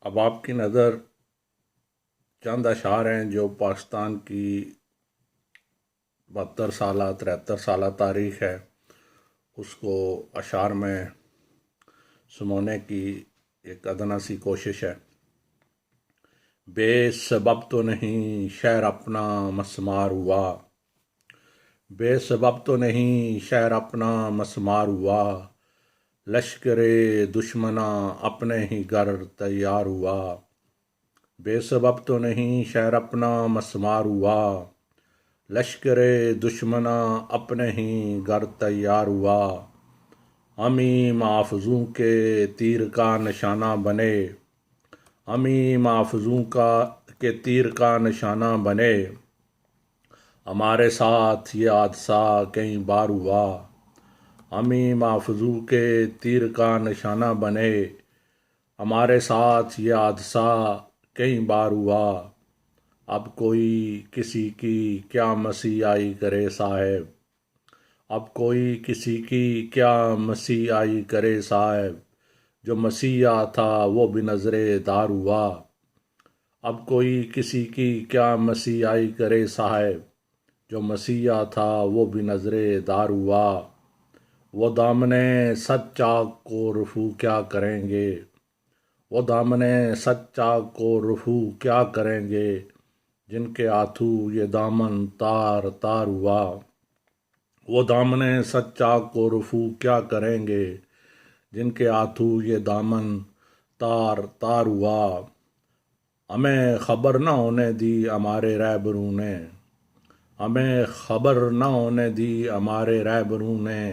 اب آپ کی نظر چند اشعار ہیں جو پاکستان کی 72 سالہ 73 سالہ تاریخ ہے اس کو اشعار میں سمونے کی ایک ادنا سی کوشش ہے۔ بے سبب تو نہیں شہر اپنا مسمار ہوا، بے سبب تو نہیں شہر اپنا مسمار ہوا، لشکر دشمنا اپنے ہی گھر تیار ہوا، بے سبب تو نہیں شہر اپنا مسمار ہوا، لشکر دشمنا اپنے ہی گھر تیار ہوا، ہمیں محافظوں کے تیر کا نشانہ بنے، ہمیں محافظوں کے تیر کا نشانہ بنے، ہمارے ساتھ یہ حادثہ کئی بار ہوا، ہمیں محافظوں کے تیر کا نشانہ بنے، ہمارے ساتھ یہ حادثہ کئی بار ہوا، اب کوئی کسی کی کیا مسیحائی کرے صاحب، اب کوئی کسی کی کیا مسیحائی کرے صاحب، جو مسیحا تھا وہ بھی نظر دار ہوا، اب کوئی کسی کی کیا مسیحائی کرے صاحب، جو مسیحا تھا وہ بھی نظر دار ہوا، وہ دامن سچا کو رفو کیا کریں گے، وہ دامن سچا کو رفو کیا کریں گے، جن کے ہاتھوں یہ دامن تار تار ہوا، وہ دامن سچا کو رفو کیا کریں گے، جن کے ہاتھوں یہ دامن تار تار ہوا، ہمیں خبر نہ ہونے دی ہمارے رہبروں نے، ہمیں خبر نہ ہونے دی ہمارے رہبروں نے،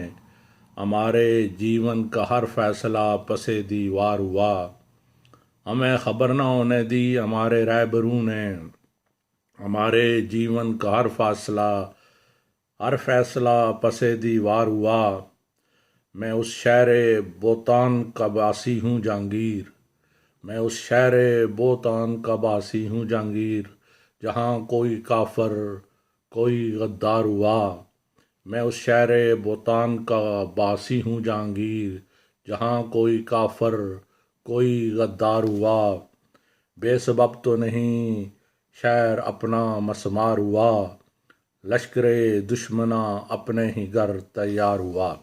ہمارے جیون کا ہر فیصلہ پس دیوار ہوا، ہمیں خبر نہ ہونے دی ہمارے رہبروں نے، ہمارے جیون کا ہر فیصلہ پس دیوار ہوا، میں اس شہر بوتان کا باسی ہوں جہانگیر، میں اس شہر بوتان کا باسی ہوں جہانگیر، جہاں کوئی کافر کوئی غدار ہوا، میں اس شہر بوتان کا باسی ہوں جہانگیر، جہاں کوئی کافر کوئی غدار ہوا، بے سبب تو نہیں شہر اپنا مسمار ہوا، لشکر دشمنا اپنے ہی گھر تیار ہوا۔